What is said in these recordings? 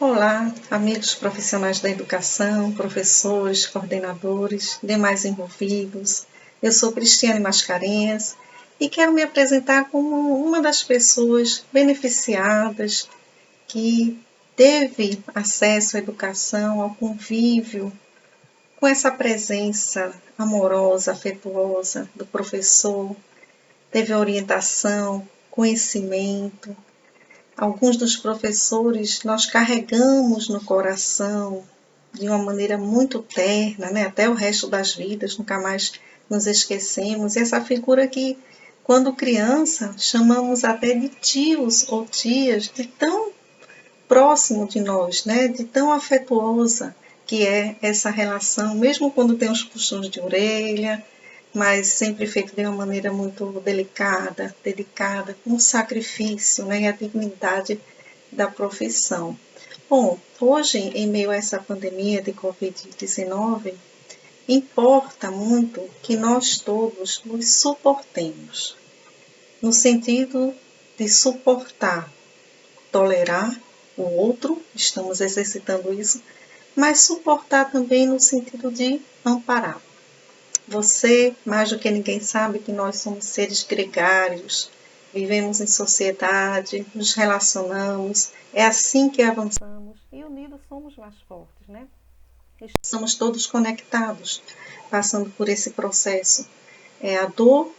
Olá, amigos profissionais da educação, professores, coordenadores, demais envolvidos. Eu sou Cristiane Mascarenhas e quero me apresentar como uma das pessoas beneficiadas que teve acesso à educação, ao convívio, com essa presença amorosa, afetuosa do professor, teve orientação, conhecimento. Alguns dos professores nós carregamos no coração de uma maneira muito terna, né? Até o resto das vidas, nunca mais nos esquecemos. E essa figura que, quando criança, chamamos até de tios ou tias, de tão próximo de nós, né? De tão afetuosa que é essa relação, mesmo quando tem os puxões de orelha, mas sempre feito de uma maneira muito delicada, dedicada, com sacrifício, né, e a dignidade da profissão. Bom, hoje, em meio a essa pandemia de Covid-19, importa muito que nós todos nos suportemos, no sentido de suportar, tolerar o outro, estamos exercitando isso, mas suportar também no sentido de amparar. Você, mais do que ninguém, sabe que nós somos seres gregários, vivemos em sociedade, nos relacionamos, é assim que avançamos e unidos somos mais fortes, né? Estamos todos conectados, passando por esse processo. A dor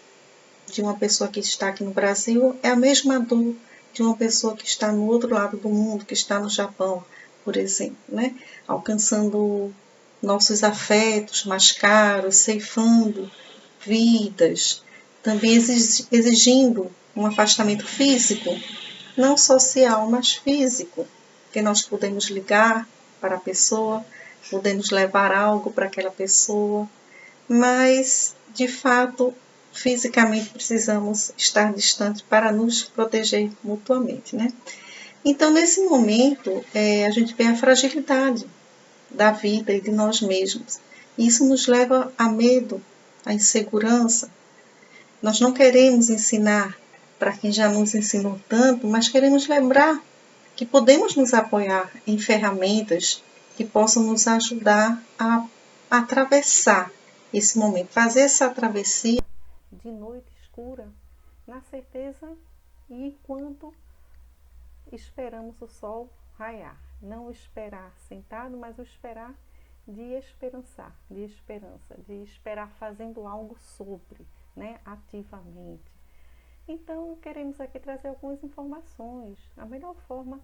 de uma pessoa que está aqui no Brasil é a mesma dor de uma pessoa que está no outro lado do mundo, que está no Japão, por exemplo, né? Alcançando nossos afetos mais caros, ceifando vidas, também exigindo um afastamento físico, não social, mas físico, que nós podemos ligar para a pessoa, podemos levar algo para aquela pessoa, mas, de fato, fisicamente precisamos estar distantes para nos proteger mutuamente, né? Então, nesse momento, a gente vê a fragilidade da vida e de nós mesmos. Isso nos leva a medo, a insegurança. Nós não queremos ensinar para quem já nos ensinou tanto, mas queremos lembrar que podemos nos apoiar em ferramentas que possam nos ajudar a atravessar esse momento, fazer essa travessia de noite escura, na certeza e enquanto esperamos o sol raiar. Não esperar sentado, mas o esperar de esperançar, de esperança, de esperar fazendo algo sobre, né, ativamente. Então, queremos aqui trazer algumas informações, a melhor forma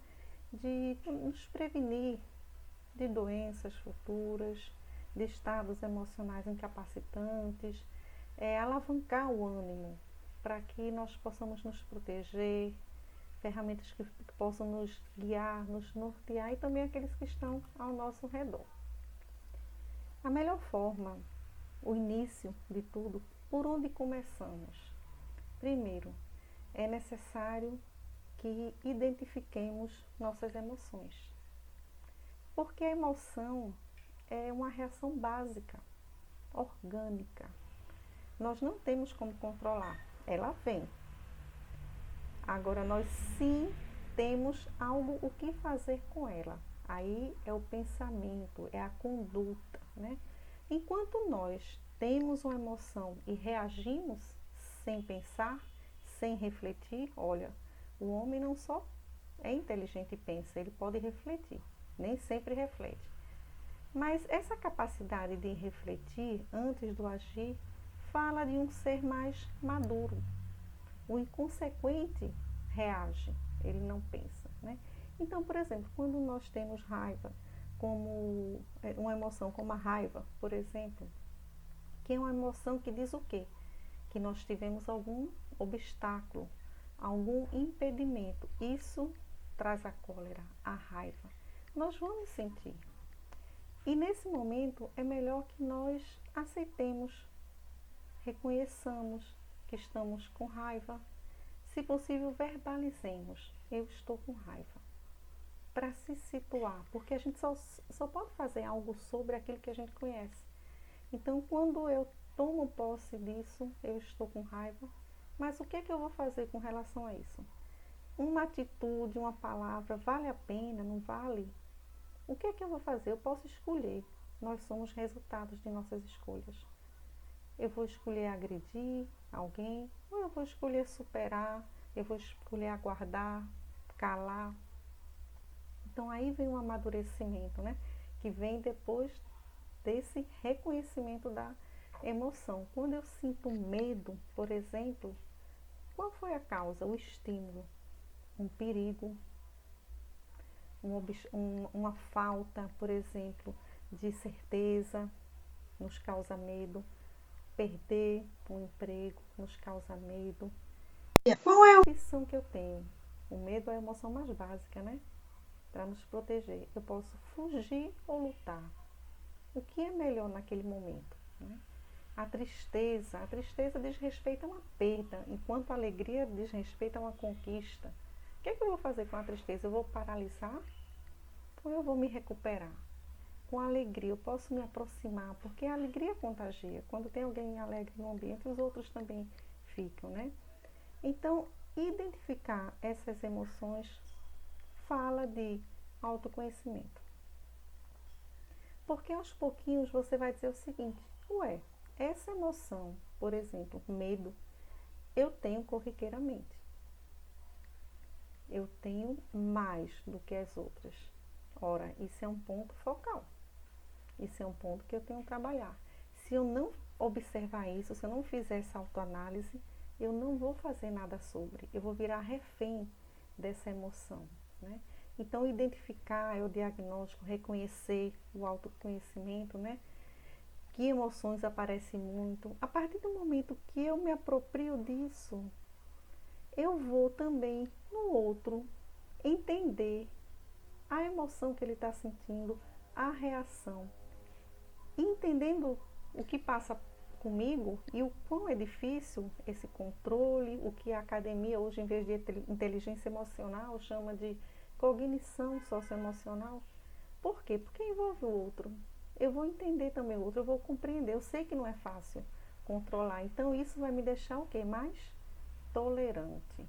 de nos prevenir de doenças futuras, de estados emocionais incapacitantes, alavancar o ânimo para que nós possamos nos proteger, ferramentas que possam nos guiar, nos nortear e também aqueles que estão ao nosso redor. A melhor forma, o início de tudo, por onde começamos? Primeiro, é necessário que identifiquemos nossas emoções. Porque a emoção é uma reação básica, orgânica. Nós não temos como controlar, ela vem. Agora, nós sim temos algo o que fazer com ela. Aí é o pensamento, é a conduta, né? Enquanto nós temos uma emoção e reagimos sem pensar, sem refletir, olha, o homem não só é inteligente e pensa, ele pode refletir, nem sempre reflete. Mas essa capacidade de refletir antes do agir fala de um ser mais maduro. O inconsequente reage, ele não pensa, né? Então, por exemplo, quando nós temos raiva, como uma emoção como a raiva, por exemplo, que é uma emoção que diz o quê? Que nós tivemos algum obstáculo, algum impedimento. Isso traz a cólera, a raiva. Nós vamos sentir. E nesse momento é melhor que nós aceitemos, reconheçamos que estamos com raiva. Se possível, verbalizemos, eu estou com raiva. Para se situar, porque a gente só pode fazer algo sobre aquilo que a gente conhece. Então, quando eu tomo posse disso, eu estou com raiva, mas o que é que eu vou fazer com relação a isso? Uma atitude, uma palavra, vale a pena, não vale? O que é que eu vou fazer? Eu posso escolher. Nós somos resultados de nossas escolhas. Eu vou escolher agredir alguém, ou eu vou escolher superar, eu vou escolher aguardar, calar. Então aí vem o amadurecimento, né? Que vem depois desse reconhecimento da emoção. Quando eu sinto medo, por exemplo, qual foi a causa? O estímulo, um perigo, uma falta, por exemplo, de certeza nos causa medo. Perder um emprego nos causa medo. Qual é A opção que eu tenho? O medo é a emoção mais básica, né? Para nos proteger. Eu posso fugir ou lutar. O que é melhor naquele momento? Né? A tristeza diz respeito a uma perda, enquanto a alegria diz respeito a uma conquista. O que é que eu vou fazer com a tristeza? Eu vou paralisar ou eu vou me recuperar? Com a alegria eu posso me aproximar, porque a alegria contagia. Quando tem alguém alegre no ambiente, os outros também ficam, né? Então, identificar essas emoções fala de autoconhecimento. Porque aos pouquinhos você vai dizer o seguinte: ué, essa emoção, por exemplo, medo, eu tenho corriqueiramente. Eu tenho mais do que as outras. Ora, isso é um ponto focal. Isso é um ponto que eu tenho que trabalhar. Se eu não observar isso, se eu não fizer essa autoanálise, eu não vou fazer nada sobre. Eu vou virar refém dessa emoção, né? Então, identificar é o diagnóstico, reconhecer o autoconhecimento, né? Que emoções aparecem muito. A partir do momento que eu me aproprio disso, eu vou também no outro entender a emoção que ele está sentindo, a reação. Entendendo o que passa comigo e o quão é difícil esse controle, o que a academia hoje, em vez de inteligência emocional, chama de cognição socioemocional. Por quê? Porque envolve o outro. Eu vou entender também o outro, eu vou compreender. Eu sei que não é fácil controlar. Então, isso vai me deixar o quê? Mais tolerante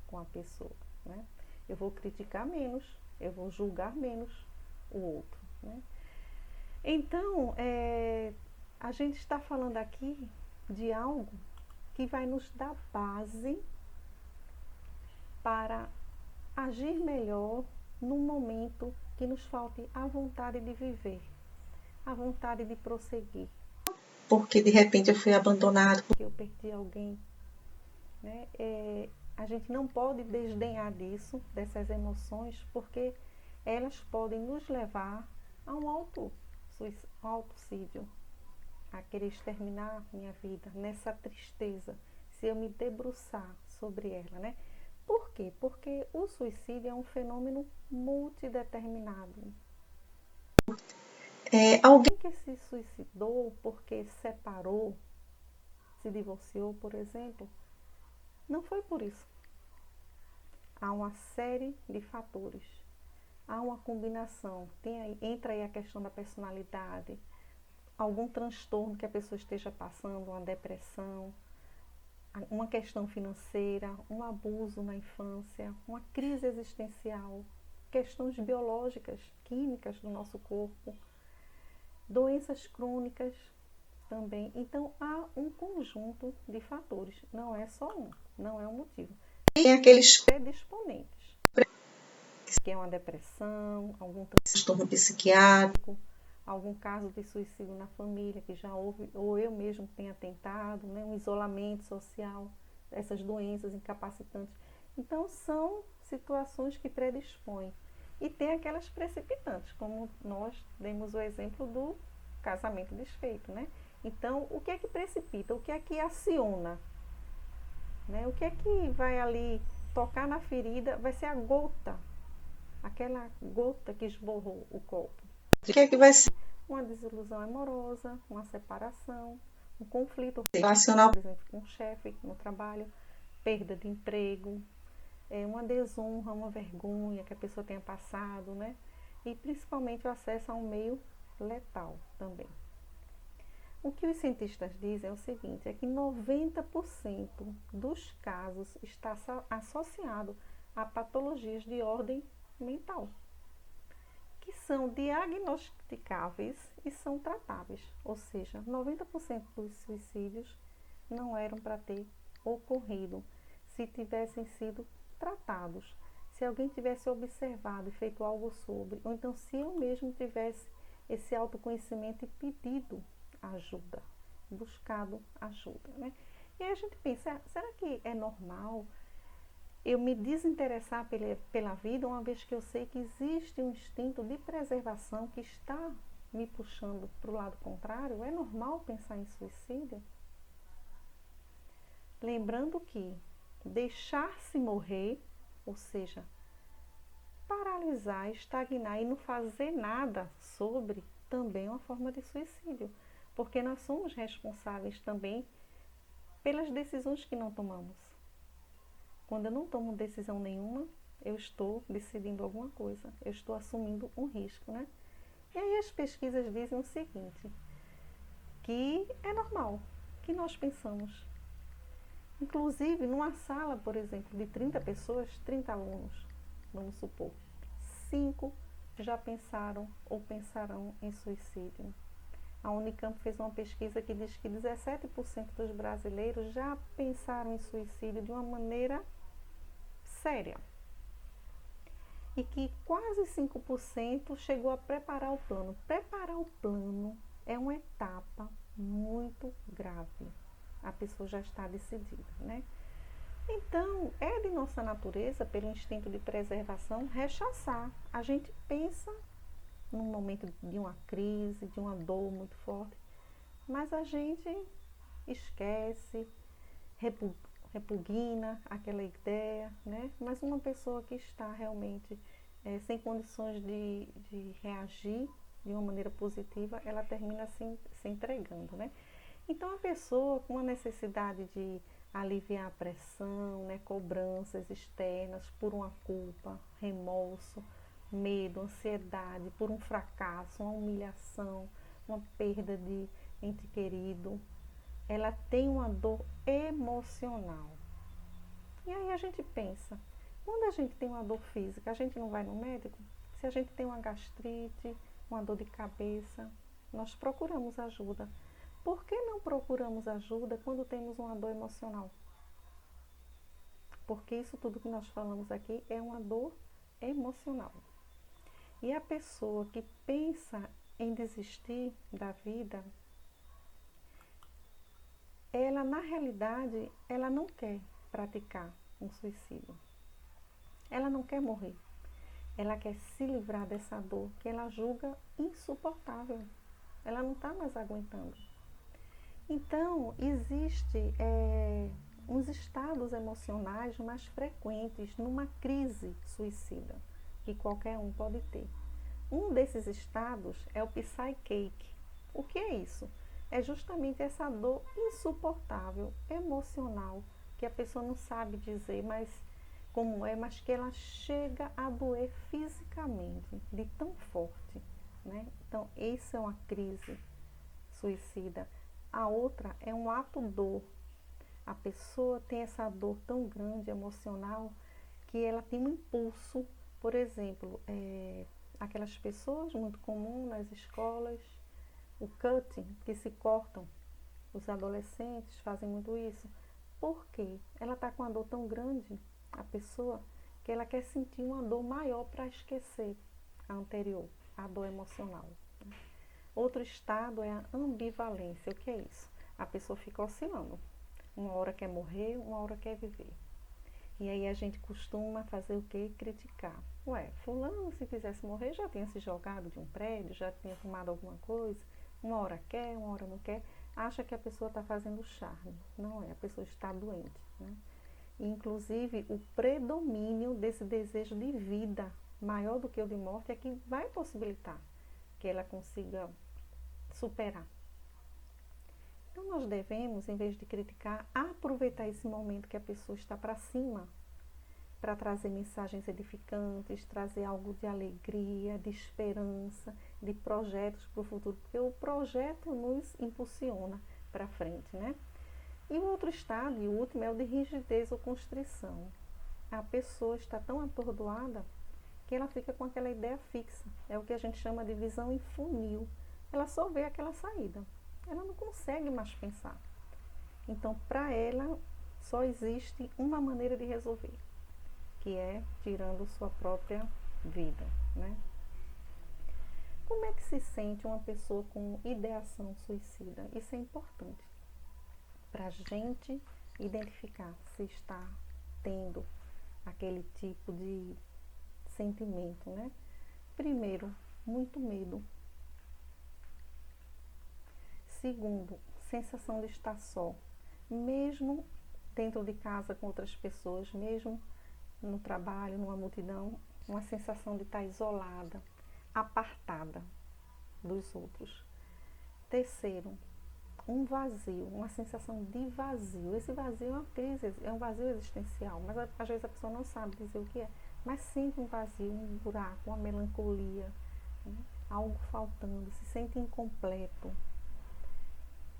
com a pessoa, né? Eu vou criticar menos, eu vou julgar menos o outro, né? Então, a gente está falando aqui de algo que vai nos dar base para agir melhor no momento que nos falte a vontade de viver, a vontade de prosseguir. porque de repente eu fui abandonado? Porque eu perdi alguém, né? A gente não pode desdenhar disso, dessas emoções, porque elas podem nos levar a um autocídio, a querer exterminar minha vida nessa tristeza, se eu me debruçar sobre ela, né? Por quê? Porque o suicídio é um fenômeno multideterminado. Alguém que se suicidou porque separou, se divorciou, por exemplo, não foi por isso. Há uma série de fatores. Há uma combinação. Entra aí a questão da personalidade, algum transtorno que a pessoa esteja passando, uma depressão, uma questão financeira, um abuso na infância, uma crise existencial, questões biológicas, químicas do nosso corpo, doenças crônicas também. Então, há um conjunto de fatores. Não é só um, não é um motivo. tem aqueles Predisponentes, que é uma depressão, algum transtorno psiquiátrico, algum caso de suicídio na família que já houve, ou eu mesmo tenha tentado, né? Um isolamento social, essas doenças incapacitantes. Então, são situações que predispõem. E tem aquelas precipitantes, como nós demos o exemplo do casamento desfeito, né? Então, o que é que precipita? O que é que aciona? Né? O que é que vai ali tocar na ferida? Vai ser a gota, aquela gota que esborrou o copo. o que é que vai ser Uma desilusão amorosa, uma separação, um conflito relacional, por exemplo, com o chefe no trabalho, perda de emprego, uma desonra, uma vergonha que a pessoa tenha passado, né? E principalmente o acesso a um meio letal também. O que os cientistas dizem é o seguinte, é que 90% dos casos está associado a patologias de ordem mental, que que são diagnosticáveis e são tratáveis. Ou seja, 90% dos suicídios não eram para ter ocorrido se tivessem sido tratados. Se alguém tivesse observado e feito algo sobre, ou então se eu mesmo tivesse esse autoconhecimento e pedido ajuda, buscado ajuda, né? E aí a gente pensa, será que é normal eu me desinteressar pela vida, uma vez que eu sei que existe um instinto de preservação que está me puxando para o lado contrário? É normal pensar em suicídio? Lembrando que deixar-se morrer, ou seja, paralisar, estagnar e não fazer nada sobre, também é uma forma de suicídio, porque nós somos responsáveis também pelas decisões que não tomamos. Quando eu não tomo decisão nenhuma, eu estou decidindo alguma coisa, eu estou assumindo um risco, né? E aí as pesquisas dizem o seguinte, que é normal, que nós pensamos. Inclusive, numa sala, por exemplo, de 30 pessoas, 30 alunos, vamos supor, 5 já pensaram ou pensarão em suicídio. A Unicamp fez uma pesquisa que diz que 17% dos brasileiros já pensaram em suicídio de uma maneira séria. E que quase 5% chegou a preparar o plano. Preparar o plano é uma etapa muito grave. A pessoa já está decidida, né? Então, é de nossa natureza, pelo instinto de preservação, rechaçar. A gente pensa num momento de uma crise, de uma dor muito forte, mas a gente esquece, repugna aquela ideia, né? Mas uma pessoa que está realmente sem condições de reagir de uma maneira positiva, ela termina se entregando, né? Então, a pessoa com a necessidade de aliviar a pressão, né, cobranças externas por uma culpa, remorso, medo, ansiedade, por um fracasso, uma humilhação, uma perda de ente querido, ela tem uma dor emocional. E aí a gente pensa, quando a gente tem uma dor física, a gente não vai no médico? Se a gente tem uma gastrite, uma dor de cabeça, nós procuramos ajuda. Por que não procuramos ajuda quando temos uma dor emocional? Porque isso tudo que nós falamos aqui é uma dor emocional. E a pessoa que pensa em desistir da vida, ela na realidade, ela não quer praticar um suicídio. Ela não quer morrer. Ela quer se livrar dessa dor que ela julga insuportável. Ela não está mais aguentando. Então, existe uns estados emocionais mais frequentes numa crise suicida, que qualquer um pode ter. Um desses estados é o psychic. O que é isso? É justamente essa dor insuportável, emocional, que a pessoa não sabe dizer como é, mas que ela chega a doer fisicamente, de tão forte, né? Então, isso é uma crise suicida. A outra é um ato-dor. A pessoa tem essa dor tão grande, emocional, que ela tem um impulso, por exemplo, aquelas pessoas muito comum nas escolas, o cutting, que se cortam. Os adolescentes fazem muito isso. Por quê? Ela está com uma dor tão grande, a pessoa, que ela quer sentir uma dor maior para esquecer a anterior, a dor emocional. Outro estado é a ambivalência. O que é isso? A pessoa fica oscilando. Uma hora quer morrer, uma hora quer viver. E aí a gente costuma fazer o quê? Criticar. Ué, fulano, se quisesse morrer, já tinha se jogado de um prédio, já tinha tomado alguma coisa. Uma hora quer, uma hora não quer. Acha que a pessoa está fazendo charme. Não é, a pessoa está doente, né? E, inclusive, o predomínio desse desejo de vida, maior do que o de morte, é que vai possibilitar que ela consiga superar. Então, nós devemos, em vez de criticar, aproveitar esse momento que a pessoa está para cima, para trazer mensagens edificantes, trazer algo de alegria, de esperança, de projetos para o futuro, porque o projeto nos impulsiona para frente, né? E o outro estado, e o último, é o de rigidez ou constrição. A pessoa está tão atordoada porque ela fica com aquela ideia fixa. É o que a gente chama de visão em funil. Ela só vê aquela saída. Ela não consegue mais pensar. Então, para ela, só existe uma maneira de resolver, que é tirando sua própria vida, né? Como é que se sente uma pessoa com ideação suicida? Isso é importante para a gente identificar se está tendo aquele tipo de sentimento, né? Primeiro, muito medo. Segundo, sensação de estar só, mesmo dentro de casa com outras pessoas, mesmo no trabalho, numa multidão, uma sensação de estar isolada, apartada dos outros. Terceiro, um vazio, uma sensação de vazio. Esse vazio é uma crise, é um vazio existencial, mas às vezes a pessoa não sabe dizer o que é, mas sente um vazio, um buraco, uma melancolia, né? Algo faltando, se sente incompleto.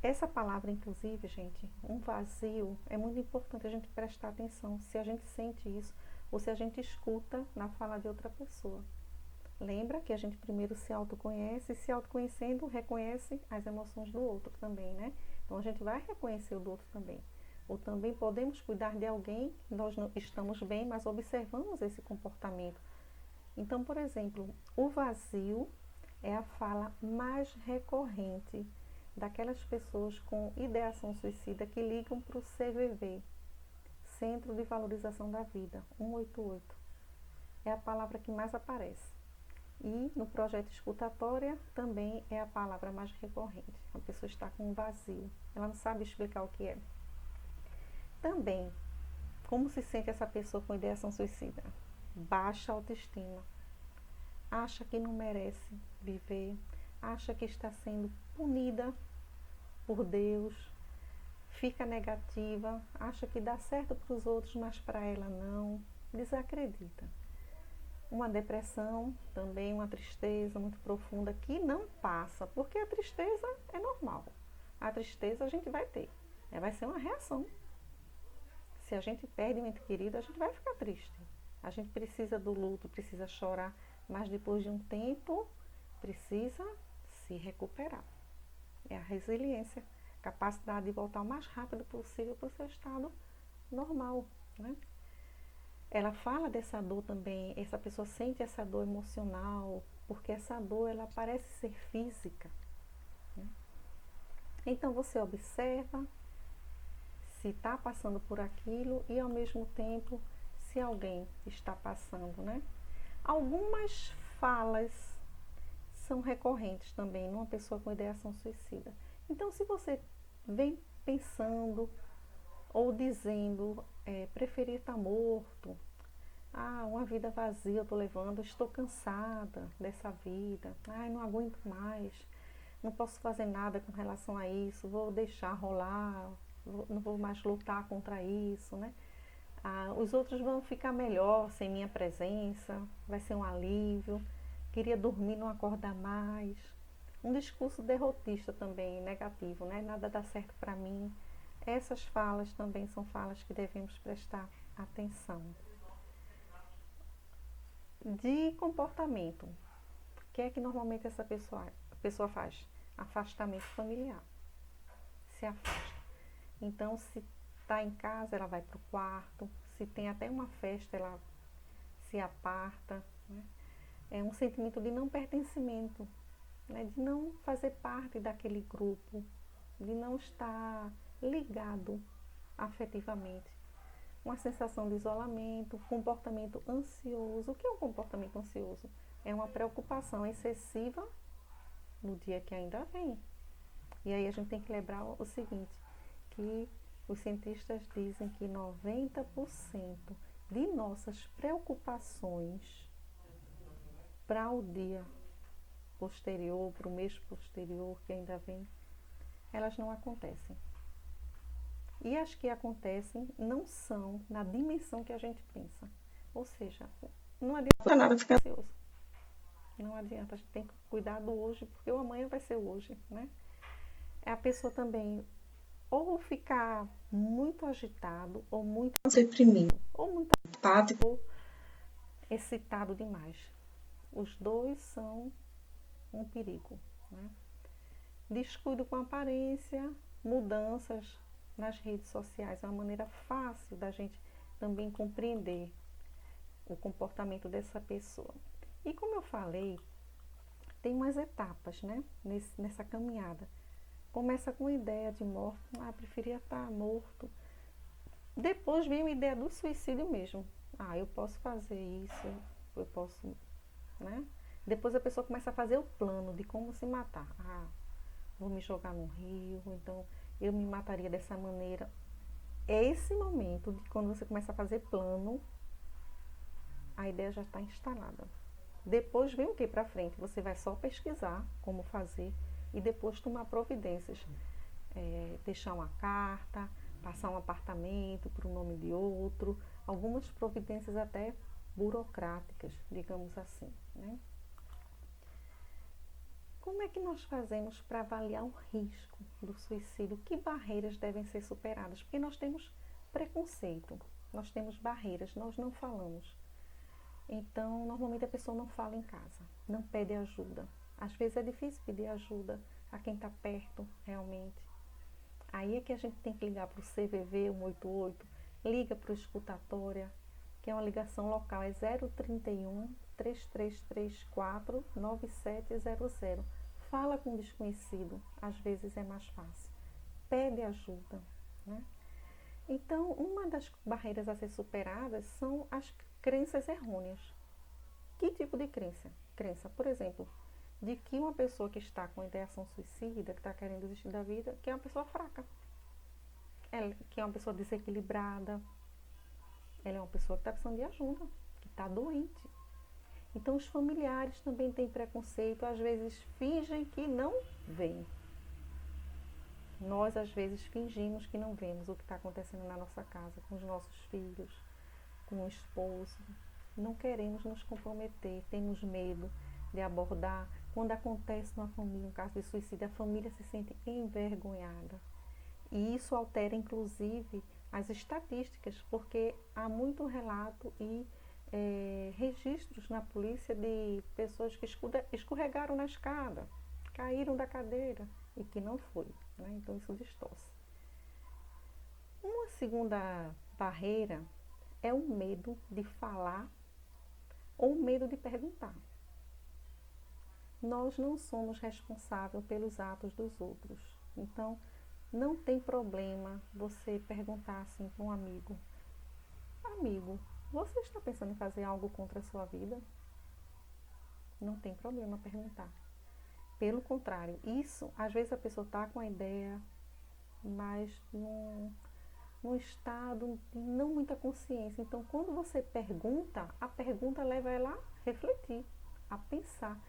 Essa palavra, inclusive, gente, um vazio, é muito importante a gente prestar atenção se a gente sente isso ou se a gente escuta na fala de outra pessoa. Lembra que a gente primeiro se autoconhece e se autoconhecendo reconhece as emoções do outro também, né? Então a gente vai reconhecer o do outro também. Ou também podemos cuidar de alguém, nós não estamos bem, mas observamos esse comportamento. Então, por exemplo, o vazio é a fala mais recorrente daquelas pessoas com ideação suicida que ligam para o CVV, Centro de Valorização da Vida, 188. É a palavra que mais aparece. E no projeto escutatória também é a palavra mais recorrente. A pessoa está com um vazio, ela não sabe explicar o que é. Também, como se sente essa pessoa com ideação suicida? Baixa autoestima, acha que não merece viver, acha que está sendo punida por Deus, fica negativa, acha que dá certo para os outros, mas para ela não, desacredita. Uma depressão, também uma tristeza muito profunda que não passa, porque a tristeza é normal. A tristeza a gente vai ter, vai ser uma reação. Se a gente perde um ente querido, a gente vai ficar triste. A gente precisa do luto, precisa chorar, mas depois de um tempo precisa se recuperar. É a resiliência, capacidade de voltar o mais rápido possível para o seu estado normal, né? Ela fala dessa dor também, essa pessoa sente essa dor emocional, porque essa dor ela parece ser física, né? Então você observa se está passando por aquilo e ao mesmo tempo se alguém está passando, né? Algumas falas são recorrentes também numa pessoa com ideação suicida. Então se você vem pensando ou dizendo, preferir estar morto, uma vida vazia eu estou levando, estou cansada dessa vida, não aguento mais, não posso fazer nada com relação a isso, vou deixar rolar, não vou mais lutar contra isso, né? Os outros vão ficar melhor sem minha presença, vai ser um alívio, queria dormir, não acordar mais. Um discurso derrotista também, negativo, né? Nada dá certo para mim. Essas falas também são falas que devemos prestar atenção. De comportamento, o que é que normalmente essa pessoa faz? Afastamento familiar, se afasta. Então, se está em casa, ela vai para o quarto, se tem até uma festa, ela se aparta, né? É um sentimento de não pertencimento, né? De não fazer parte daquele grupo, de não estar ligado afetivamente. Uma sensação de isolamento, comportamento ansioso. O que é um comportamento ansioso? É uma preocupação excessiva no dia que ainda vem. E aí a gente tem que lembrar o seguinte, que os cientistas dizem que 90% de nossas preocupações para o dia posterior, para o mês posterior que ainda vem, elas não acontecem. E as que acontecem não são na dimensão que a gente pensa. Ou seja, não adianta nada ficar ansioso. Não adianta, a gente tem que cuidar do hoje, porque o amanhã vai ser hoje, né? É a pessoa também ou ficar muito agitado, ou muito reprimido, ou muito apático, excitado demais. Os dois são um perigo, né? Descuido com a aparência, mudanças nas redes sociais, é uma maneira fácil da gente também compreender o comportamento dessa pessoa. E como eu falei, tem umas etapas, né, nessa caminhada. Começa com a ideia de morte, preferia estar morto. Depois vem a ideia do suicídio mesmo. Eu posso fazer isso, eu posso, né? Depois a pessoa começa a fazer o plano de como se matar. Vou me jogar no rio, então eu me mataria dessa maneira. É esse momento de quando você começa a fazer plano, a ideia já está instalada. Depois vem o que para frente? Você vai só pesquisar como fazer e depois tomar providências. Deixar uma carta, passar um apartamento para o nome de outro, algumas providências até burocráticas, digamos assim, né? Como é que nós fazemos para avaliar o risco do suicídio? Que barreiras devem ser superadas? Porque nós temos preconceito, nós temos barreiras, nós não falamos. Então, normalmente a pessoa não fala em casa, não pede ajuda. Às vezes é difícil pedir ajuda a quem está perto, realmente. Aí é que a gente tem que ligar para o CVV 188, liga para o escutatória, que é uma ligação local, é 031 3334 9700. Fala com um desconhecido, às vezes é mais fácil. Pede ajuda, né? Então, uma das barreiras a ser superadas são as crenças errôneas. Que tipo de crença? Crença, por exemplo, de que uma pessoa que está com ideação suicida, que está querendo desistir da vida, que é uma pessoa fraca. Que é uma pessoa desequilibrada. Ela é uma pessoa que está precisando de ajuda, que está doente. Então, os familiares também têm preconceito, às vezes fingem que não veem. Nós, às vezes, fingimos que não vemos o que está acontecendo na nossa casa, com os nossos filhos, com o esposo. Não queremos nos comprometer, temos medo de abordar. Quando acontece numa família um caso de suicídio, a família se sente envergonhada. E isso altera, inclusive, as estatísticas, porque há muito relato e registros na polícia de pessoas que escorregaram na escada, caíram da cadeira e que não foi, né? Então isso distorce. Uma segunda barreira é o medo de falar ou o medo de perguntar. Nós não somos responsáveis pelos atos dos outros. Então, não tem problema você perguntar assim para um amigo: amigo, você está pensando em fazer algo contra a sua vida? Não tem problema perguntar. Pelo contrário, isso, às vezes a pessoa está com a ideia, mas num estado de não muita consciência. Então, quando você pergunta, a pergunta leva ela a refletir, a pensar.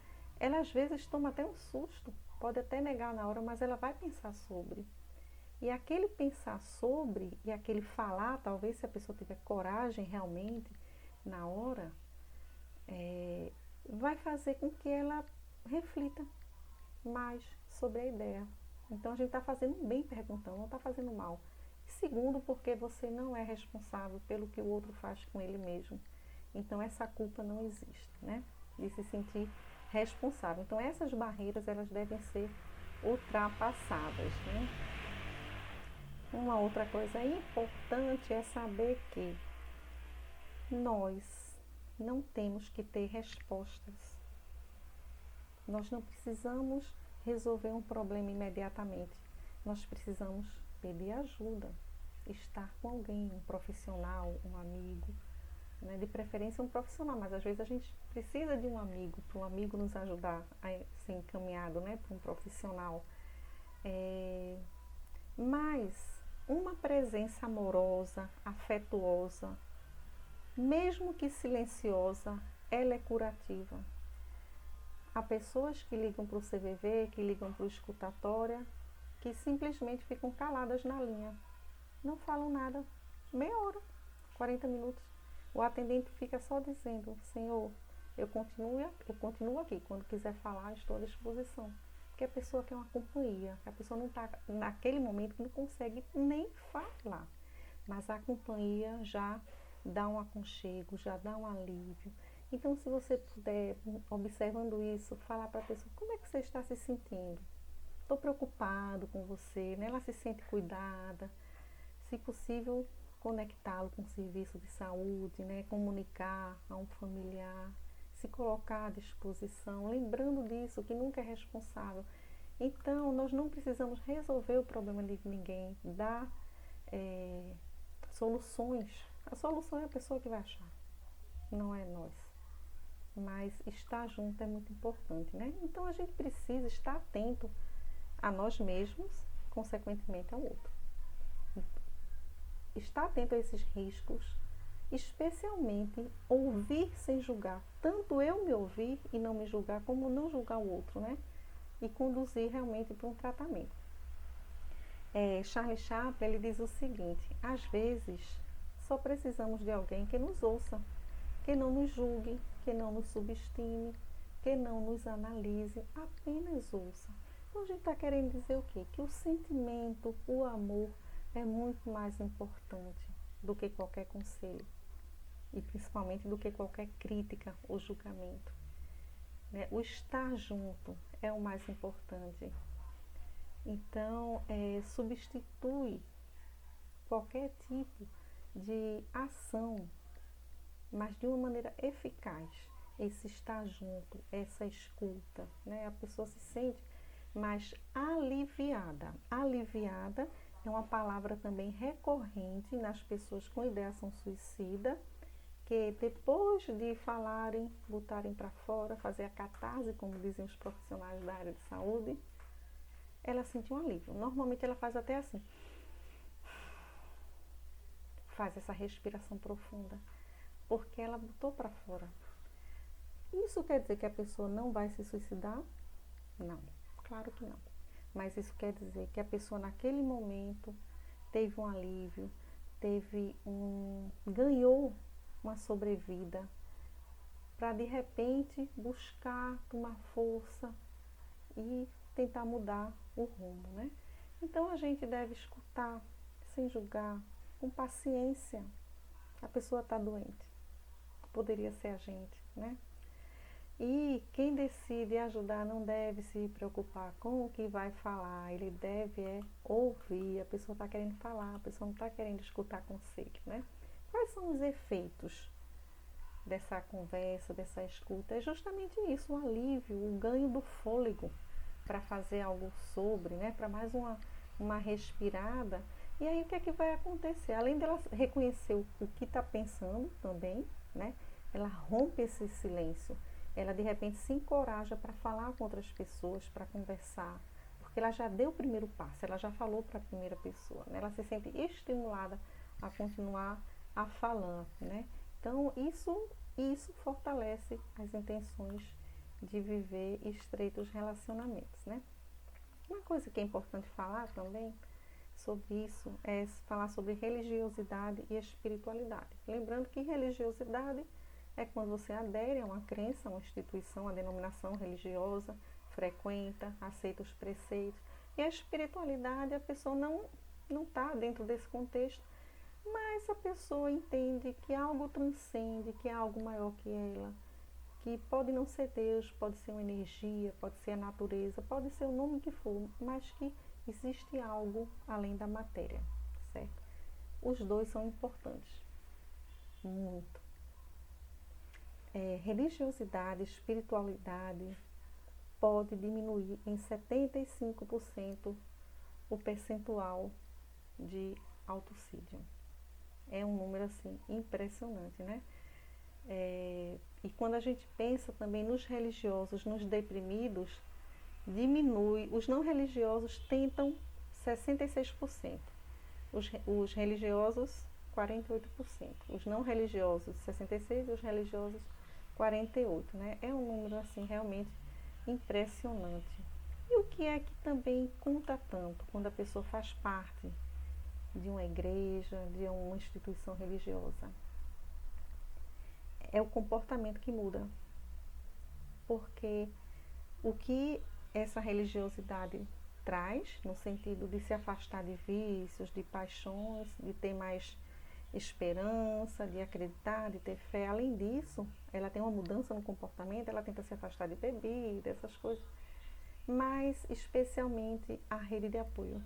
Ela às vezes toma até um susto, pode até negar na hora, mas ela vai pensar sobre. E aquele pensar sobre e aquele falar, talvez se a pessoa tiver coragem realmente na hora, vai fazer com que ela reflita mais sobre a ideia. Então a gente está fazendo bem perguntando, não está fazendo mal. Segundo, porque você não é responsável pelo que o outro faz com ele mesmo. Então essa culpa não existe, né? De se sentir responsável. Então essas barreiras, elas devem ser ultrapassadas, né? Uma outra coisa importante é saber que nós não temos que ter respostas. Nós não precisamos resolver um problema imediatamente. Nós precisamos pedir ajuda, estar com alguém, um profissional, um amigo, né? De preferência um profissional, mas às vezes a gente precisa de um amigo, para um amigo nos ajudar a ser encaminhado, né, para um profissional. Mas uma presença amorosa, afetuosa, mesmo que silenciosa, ela é curativa. Há pessoas que ligam para o CVV, que ligam para o escutatória, que simplesmente ficam caladas na linha. Não falam nada. Meia hora, 40 minutos. O atendente fica só dizendo: Senhor, eu continuo aqui. Quando quiser falar, estou à disposição. Porque a pessoa quer uma companhia. A pessoa não está, naquele momento, não consegue nem falar. Mas a companhia já dá um aconchego, já dá um alívio. Então, se você puder, observando isso, falar para a pessoa, como é que você está se sentindo? Estou preocupado com você, né? Ela se sente cuidada. Se possível, conectá-lo com o serviço de saúde, né? Comunicar a um familiar, se colocar à disposição, lembrando disso, que nunca é responsável. Então, nós não precisamos resolver o problema de ninguém, dar soluções. A solução é a pessoa que vai achar, não é nós. Mas estar junto é muito importante, né? Então, a gente precisa estar atento a nós mesmos, consequentemente ao outro. Estar atento a esses riscos, especialmente ouvir sem julgar. Tanto eu me ouvir e não me julgar, como não julgar o outro, né? E conduzir realmente para um tratamento. Charles Chaplin, ele diz o seguinte: às vezes só precisamos de alguém que nos ouça, que não nos julgue, que não nos subestime, que não nos analise, apenas ouça. Então a gente está querendo dizer o quê? Que o sentimento, o amor é muito mais importante do que qualquer conselho e principalmente do que qualquer crítica ou julgamento. Né? O estar junto é o mais importante. Então, substitui qualquer tipo de ação, mas de uma maneira eficaz. Esse estar junto, essa escuta, né? A pessoa se sente mais aliviada. Aliviada é uma palavra também recorrente nas pessoas com ideação suicida, que depois de falarem, botarem para fora, fazer a catarse, como dizem os profissionais da área de saúde, ela sente um alívio. Normalmente ela faz até assim, faz essa respiração profunda, porque ela botou para fora. Isso quer dizer que a pessoa não vai se suicidar? Não, claro que não. Mas isso quer dizer que a pessoa naquele momento teve um alívio, ganhou uma sobrevida, para de repente buscar tomar força e tentar mudar o rumo, né? Então a gente deve escutar, sem julgar, com paciência. A pessoa está doente, poderia ser a gente, né? E quem decide ajudar não deve se preocupar com o que vai falar, ele deve ouvir. A pessoa está querendo falar, a pessoa não está querendo escutar conselho, né? Quais são os efeitos dessa conversa, dessa escuta? É justamente isso, o alívio, o ganho do fôlego para fazer algo sobre, né? Para mais uma respirada. E aí o que é que vai acontecer? Além dela reconhecer o que está pensando também, né? Ela rompe esse silêncio. Ela de repente se encoraja para falar com outras pessoas, para conversar, porque ela já deu o primeiro passo, ela já falou para a primeira pessoa, né? Ela se sente estimulada a continuar a falar, né? Então isso fortalece as intenções de viver estreitos relacionamentos, né? Uma coisa que é importante falar também sobre isso é falar sobre religiosidade e espiritualidade. Lembrando que religiosidade é quando você adere a uma crença, a uma instituição, a denominação religiosa, frequenta, aceita os preceitos. E a espiritualidade, a pessoa não está dentro desse contexto, mas a pessoa entende que algo transcende, que é algo maior que ela, que pode não ser Deus, pode ser uma energia, pode ser a natureza, pode ser o nome que for, mas que existe algo além da matéria, certo? Os dois são importantes, muito. Religiosidade, espiritualidade pode diminuir em 75% o percentual de autocídio. É um número assim impressionante, né? E quando a gente pensa também nos religiosos, nos deprimidos, diminui. Os não religiosos tentam 66%. Os religiosos 48%. Os não religiosos 66%, os religiosos 48%, né? É um número assim realmente impressionante. E o que é que também conta tanto quando a pessoa faz parte de uma igreja, de uma instituição religiosa? É o comportamento que muda. Porque o que essa religiosidade traz, no sentido de se afastar de vícios, de paixões, de ter mais esperança, de acreditar, de ter fé. Além disso, ela tem uma mudança no comportamento, ela tenta se afastar de bebida, essas coisas, mas especialmente a rede de apoio.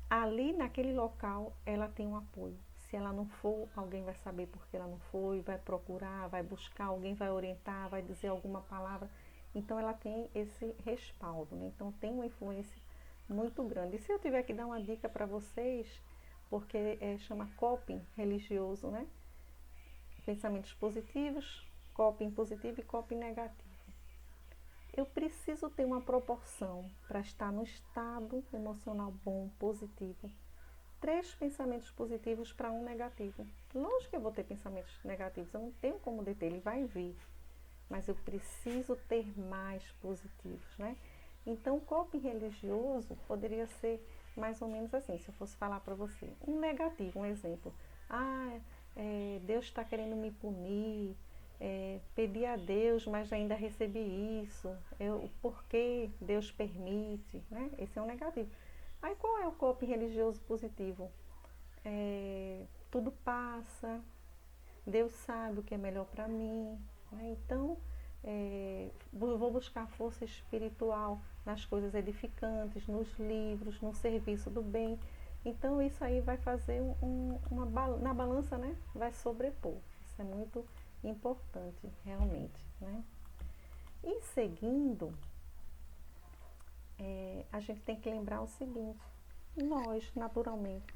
Ali naquele local ela tem um apoio. Se ela não for, alguém vai saber por que ela não foi, vai procurar, vai buscar, alguém vai orientar, vai dizer alguma palavra. Então ela tem esse respaldo, né? Então tem uma influência muito grande. E se eu tiver que dar uma dica para vocês, porque chama coping religioso, né? Pensamentos positivos, coping positivo e coping negativo. Eu preciso ter uma proporção para estar no estado emocional bom, positivo. 3 pensamentos positivos para um negativo. Lógico que eu vou ter pensamentos negativos, eu não tenho como deter, ele vai vir. Mas eu preciso ter mais positivos, né? Então, o coping religioso poderia ser mais ou menos assim, se eu fosse falar para você. Um negativo, um exemplo. Deus está querendo me punir, pedi a Deus, mas ainda recebi isso. Por que Deus permite? Né? Esse é um negativo. Aí qual é o coping religioso positivo? Tudo passa, Deus sabe o que é melhor para mim. Né? Então, vou buscar força espiritual nas coisas edificantes, nos livros, no serviço do bem. Então, isso aí vai fazer na balança, né? Vai sobrepor. Isso é muito importante, realmente. Né? E seguindo, a gente tem que lembrar o seguinte: nós, naturalmente,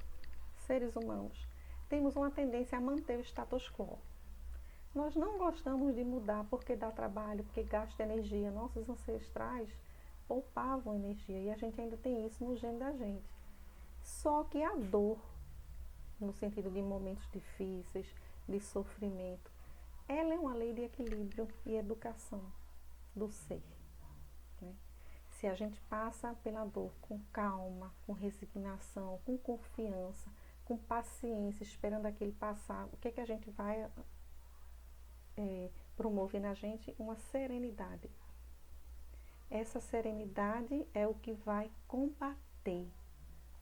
seres humanos, temos uma tendência a manter o status quo. Nós não gostamos de mudar porque dá trabalho, porque gasta energia. Nossos ancestrais poupavam energia e a gente ainda tem isso no gene da gente. Só que a dor, no sentido de momentos difíceis, de sofrimento, ela é uma lei de equilíbrio e educação do ser. Né? Se a gente passa pela dor com calma, com resignação, com confiança, com paciência, esperando aquele passar, o que é que a gente vai promover na gente? Uma serenidade. Essa serenidade é o que vai combater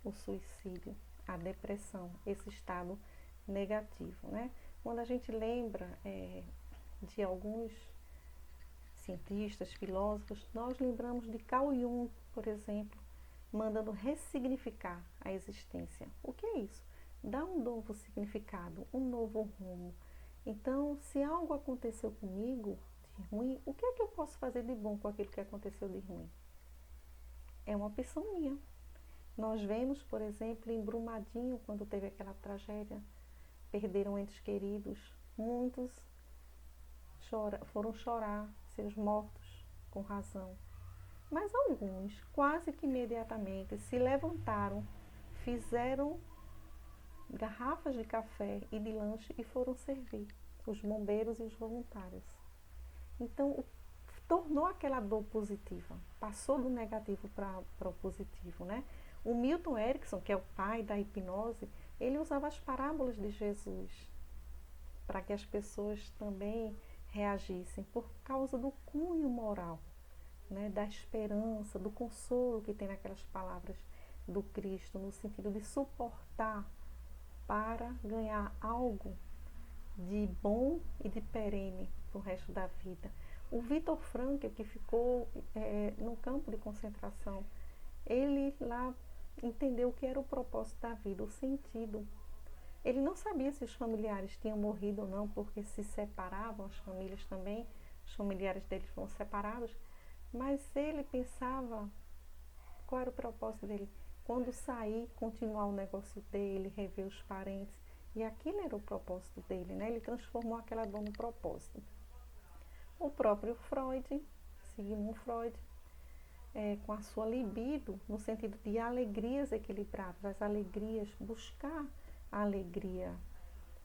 o suicídio, a depressão, esse estado negativo, né? Quando a gente lembra de alguns cientistas, filósofos, nós lembramos de Carl Jung, por exemplo, mandando ressignificar a existência. O que é isso? Dar um novo significado, um novo rumo. Então, se algo aconteceu comigo de ruim, o que é que eu posso fazer de bom com aquilo que aconteceu de ruim? É uma opção minha. Nós vemos, por exemplo, em Brumadinho, quando teve aquela tragédia, perderam entes queridos, muitos foram chorar seus mortos com razão. Mas alguns, quase que imediatamente, se levantaram, fizeram garrafas de café e de lanche e foram servir os bombeiros e os voluntários. Então, tornou aquela dor positiva, passou do negativo para o positivo, né? O Milton Erickson, que é o pai da hipnose, ele usava as parábolas de Jesus para que as pessoas também reagissem por causa do cunho moral, né? Da esperança, do consolo que tem naquelas palavras do Cristo, no sentido de suportar para ganhar algo de bom e de perene para o resto da vida. O Viktor Frankl, que ficou no campo de concentração, ele lá entendeu o que era o propósito da vida, o sentido. Ele não sabia se os familiares tinham morrido ou não, porque se separavam as famílias também, os familiares dele foram separados, mas ele pensava qual era o propósito dele. Quando sair, continuar o negócio dele, rever os parentes. E aquilo era o propósito dele, né? Ele transformou aquela dor no propósito. O próprio Freud, Sigmund Freud, com a sua libido, no sentido de alegrias equilibradas, as alegrias, buscar a alegria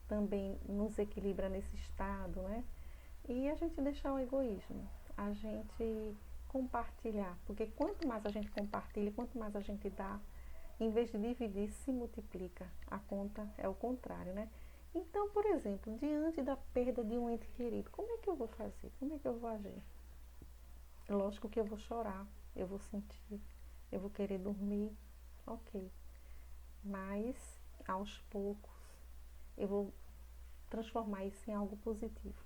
também nos equilibra nesse estado, né? E a gente deixar o egoísmo, a gente compartilhar, porque quanto mais a gente compartilha, quanto mais a gente dá, em vez de dividir, se multiplica. A conta é o contrário, né? Então, por exemplo, diante da perda de um ente querido, como é que eu vou fazer? Como é que eu vou agir? Lógico que eu vou chorar, eu vou sentir, eu vou querer dormir, ok. Mas, aos poucos, eu vou transformar isso em algo positivo.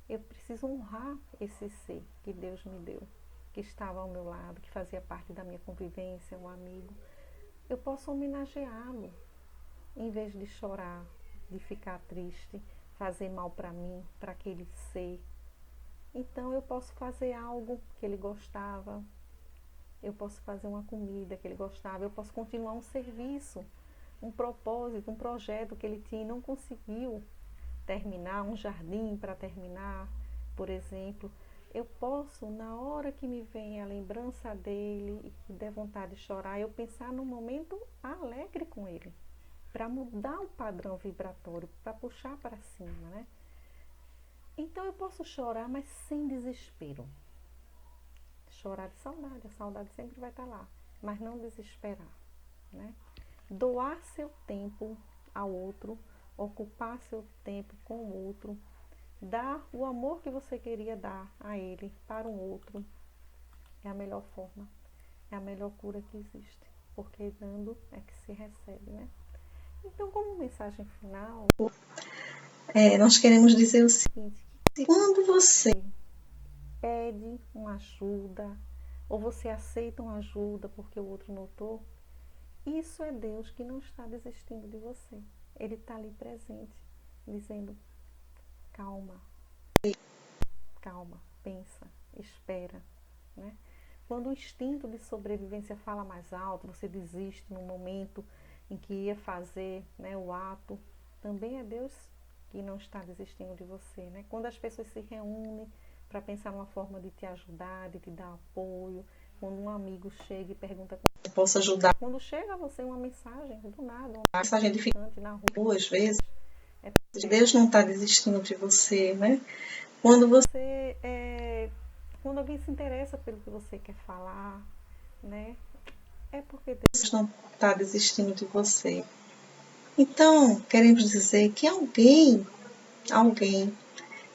Eu preciso honrar esse ser que Deus me deu, que estava ao meu lado, que fazia parte da minha convivência, um amigo. Eu posso homenageá-lo, em vez de chorar, de ficar triste, fazer mal para mim, para aquele ser. Então eu posso fazer algo que ele gostava, eu posso fazer uma comida que ele gostava, eu posso continuar um serviço, um propósito, um projeto que ele tinha e não conseguiu terminar, um jardim para terminar, por exemplo. Eu posso, na hora que me vem a lembrança dele e que der vontade de chorar, eu pensar num momento alegre com ele, para mudar o padrão vibratório, para puxar para cima, né? Então eu posso chorar, mas sem desespero. Chorar de saudade, a saudade sempre vai estar lá, mas não desesperar, né? Doar seu tempo ao outro, ocupar seu tempo com o outro, dar o amor que você queria dar a ele para um outro, é a melhor forma, é a melhor cura que existe, porque dando é que se recebe, né? Então, como mensagem final, Nós queremos dizer o seguinte: quando você pede uma ajuda, ou você aceita uma ajuda porque o outro notou, isso é Deus que não está desistindo de você. Ele está ali presente, dizendo: calma, calma, pensa, espera, né? Quando o instinto de sobrevivência fala mais alto, você desiste no momento em que ia fazer, né, o ato, também é Deus que não está desistindo de você, né? Quando as pessoas se reúnem para pensar numa forma de te ajudar, de te dar apoio, quando um amigo chega e pergunta como possa ajudar, quando chega a você uma mensagem do nada, uma mensagem mensagem na rua, às vezes, é Deus não está desistindo de você, né? Quando você quando alguém se interessa pelo que você quer falar, né? É porque Deus Deus não está desistindo de você. Então, queremos dizer que alguém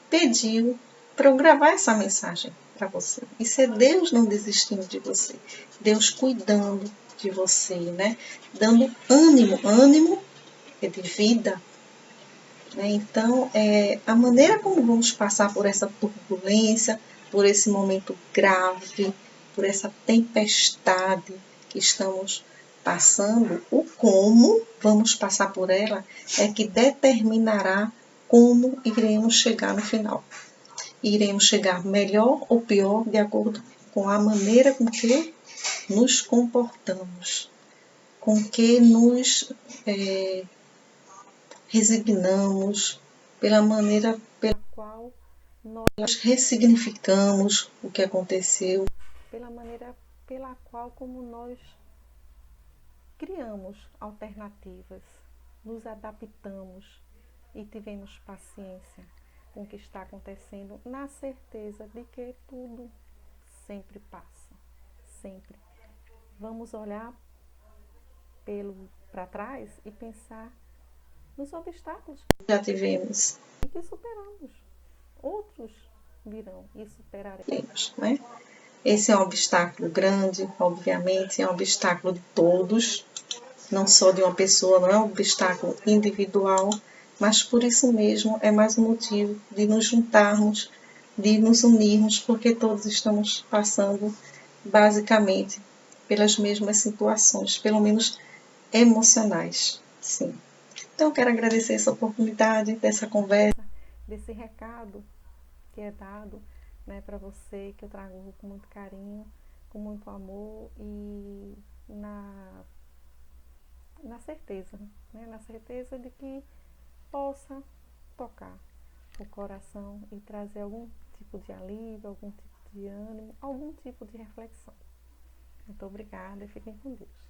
pediu para eu gravar essa mensagem para você. Isso é Deus não desistindo de você. Deus cuidando de você, né? Dando ânimo é de vida. Né? Então, a maneira como vamos passar por essa turbulência, por esse momento grave, por essa tempestade que estamos passando, o como vamos passar por ela é que determinará como iremos chegar no final. Iremos chegar melhor ou pior de acordo com a maneira com que nos comportamos, com que nos resignamos, pela maneira pela qual nós ressignificamos o que aconteceu. pela maneira pela qual como nós criamos alternativas, nos adaptamos e tivemos paciência com o que está acontecendo, na certeza de que tudo sempre passa, sempre. Vamos olhar para trás e pensar nos obstáculos Já tivemos, que superamos. Outros virão e superaremos. né? Esse é um obstáculo grande, obviamente, é um obstáculo de todos, não só de uma pessoa, não é um obstáculo individual, mas por isso mesmo é mais um motivo de nos juntarmos, de nos unirmos, porque todos estamos passando basicamente pelas mesmas situações, pelo menos emocionais, sim. Então, quero agradecer essa oportunidade dessa conversa. Desse recado que é dado, né, para você, que eu trago com muito carinho, com muito amor e na certeza, né, na certeza de que possa tocar o coração e trazer algum tipo de alívio, algum tipo de ânimo, algum tipo de reflexão. Muito obrigada e fiquem com Deus.